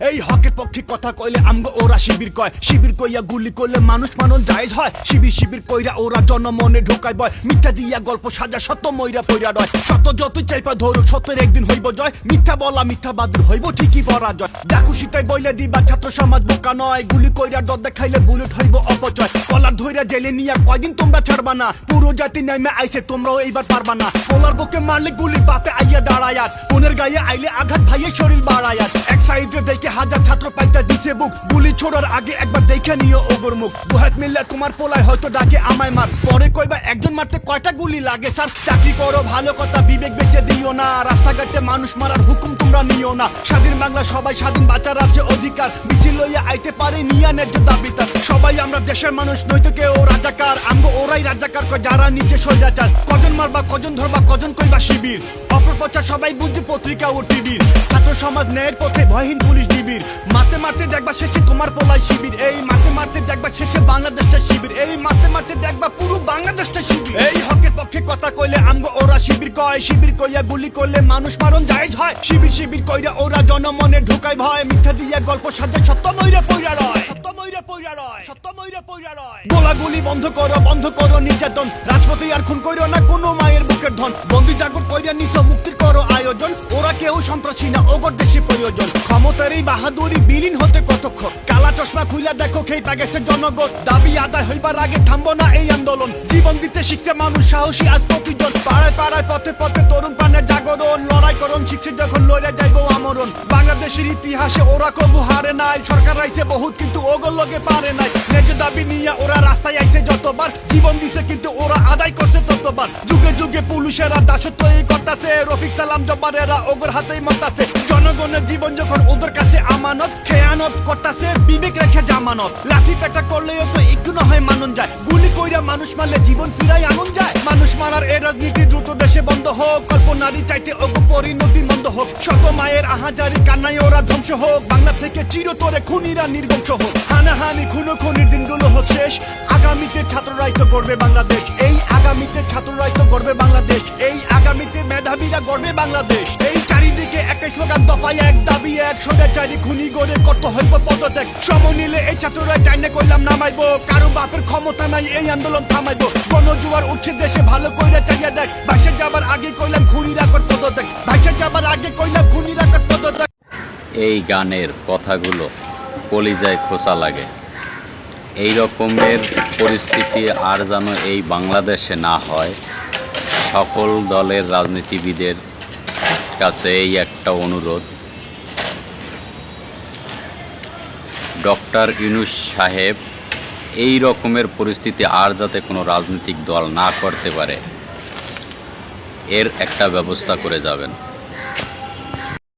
এই হকের পক্ষে কথা কইলে আমগো ওরা শিবির কয়, শিবির কইয়া গুলি করলে মানুষ মানন জায়েজ হয়। শিবির শিবির কইরা ওরা জনমনে ঢোকায় বয়, মিথ্যা দিয়া গল্প সাজা সত্য মইরা পইরা রয়। সত্য যতই চাইপা ধরুক সত্যের একদিন হইব জয়, মিথ্যা বলা মিথ্যা বাদুর হইব ঠিকই পরাজয়। দেখো সীতাই বইলে দিবা ছাত্র সমাজ বোকা নয়, গুলি কইরা ডর দেখাইলে বুলেট হইব অপচয়। কলার ধইরা জেলে নিয়া কয়দিন তোমরা ছাড়বা না, পুরো জাতি নাইমে আইছে তোমরাও এইবার পারবা না। পোলার বুকে মারলে গুলি বাপে আইয়া দাঁড়ায় আজ, বোনের গায়ে আইলে আঘাত ভাইয়ের শরীর বাড়ায় আজ। এক সাইডে দেখে হাজার ছাত্র পাইতা দিছে বুক, গুলি ছোড়ার আগে একবার দেখে নিও ওগর মুখ। দুহাত মিললে তোমার পোলায় হয়তো ডাকে আমায় মার, পরে কইবা একজন মারতে কয়টা গুলি লাগে স্যার। চাকরি করো ভালো কথা বিবেক বেঁচে দিও না, রাস্তাঘাটে মানুষ মারার হুকুম তোমরা নিও না। স্বাধীন বাংলা সবাই স্বাধীন, বাঁচার আছে অধিকার, মিছিল লইয়া আইতে পারে নিয়া ন্যায্য দাবি তার। সবাই আমরা দেশের মানুষ, নয়তো কেউ রাজাকার, আমগো ওরাই রাজাকার কয় যারা নিজে স্বৈরাচার। কজন মারবা কজন ধরবা কজন কইবা শিবির, অপপ্রচার সবাই বুঝি পত্রিকা ও টিভির। ছাত্র সমাজ ন্যায়ের পথে ভয়হীন পুলিশ ডিবির, মারতে মারতে দেখবা শেষে তোমার পোলাই শিবির। এই মারতে মারতে দেখবা শেষে বাংলাদেশটা শিবির, এই মারতে মারতে দেখবা পুরো বাংলাদেশটা শিবির। এই হকের পক্ষে কথা কইলে আমগো ওরা শিবির কয়, শিবির কইয়া গুলি করলে মানুষ মারণ জায়েজ হয়। শিবির শিবির কইরা ওরা জনমনে ঢোকায় ভয়, মিথ্যা দিয়া গল্প সাজা সত্য মইরা পইরা রয়, সত্য মইরা পইরা রয়, সত্য মইরা পইরা রয়। গোলাগুলি বন্ধ করো নির্যাতন, রাজপথে আর খুন কইরো না কোনো মায়ের বুকের ধন। বন্দি জাগর কইরা নিছো মুক্তির করো আয়োজন, ওরা কেউ সন্ত্রাসী না ওগর দেশে প্রয়োজন। ক্ষমতার এই বাহাদুরি বিলীন হতে কতক্ষণ, কালা চশমা খুইলা দেখো খেইপা গেছে জনগণ। দাবি আদায় হইবার আগে থামবো না এই আন্দোলন, জীবন দিতে শিখছে মানুষ সাহসী আজ প্রতিজন। পাড়ায় পাড়ায় পথে পথে তরুণ প্রাণের জাগরণ, লড়াই করণ শিখছে যখন লড়ে যাইবো আমরণ। বাংলাদেশের ইতিহাসে ওরা কবু হারে নাই, সরকার আইছে বহুত কিন্তু ওগর লগে পারে নাই। ন্যায্য দাবি নিয়ে ওরা রাস্তায় আইছে যতবার, জীবন দিছে কিন্তু ওরা আদায় করছে ততবার। যুগে যুগে পুলিশেরা দাসত্ব এই করতাছে, রফিক সালাম জব্বারেরা ওগর হাতেই মরতাছে। জনগণের জীবন যখন ওদের কাছে আমানত, খেয়ানত করতাছে বিবেক রেখে জামানত। লাঠি পেটা করলেও তো একটু না হয় মানন যায়, গুলি কইরা মানুষ মারলে জীবন ফিরাই আনন্দ যায়। মানুষ মারার এই রাজনীতি দ্রুত দেশে বন্ধ হোক, কল্পনারী চাইতে ওগো পরিণতি মন্দ হোক। শত মায়ের আহাজারি কান্নায় ওরা ধ্বংস হোক, বাংলা থেকে চিরতরে খুনিরা নির্বংশ হোক। হানাহানি খুনোখুনির দিনগুলো হোক শেষ, আগামীতে ছাত্ররাই তো গড়বে বাংলাদেশ। এই আগামীতে ছাত্ররাই তো গড়বে বাংলাদেশ, এই আগামীতে মেধাবীরা গড়বে বাংলাদেশ। এই চারিদিকে একটাই স্লোগান দফায় এক দাবি এক, স্বৈরাচারী খুনি গড়ে কত হইব পদত্যাগ। সময় নিলে এই ছাত্ররাই টাইনে কইলাম নামাইবো, কারো বাপের ক্ষমতা নাই এই আন্দোলন থামাইবো। গণজোয়ার উঠছে দেশে ভালো কইরা চাইয়া দেখ, ভাইসে যাবার আগে কইলাম খুনিরা কর পদত্যাগ, ভাইসে যাবার আগে কইলাম খুনিরা কর পদত্যাগ। এই গানের কথাগুলো কলিজায় খোঁচা লাগে। এই রকমের পরিস্থিতি আর যেন এই বাংলাদেশে না হয়, সকল দলের রাজনীতিবিদের কাছে এই একটা অনুরোধ, ডক্টর ইউনূস সাহেব এই রকমের পরিস্থিতি আর যাতে কোনো রাজনৈতিক দল না করতে পারে এর একটা ব্যবস্থা করে যাবেন।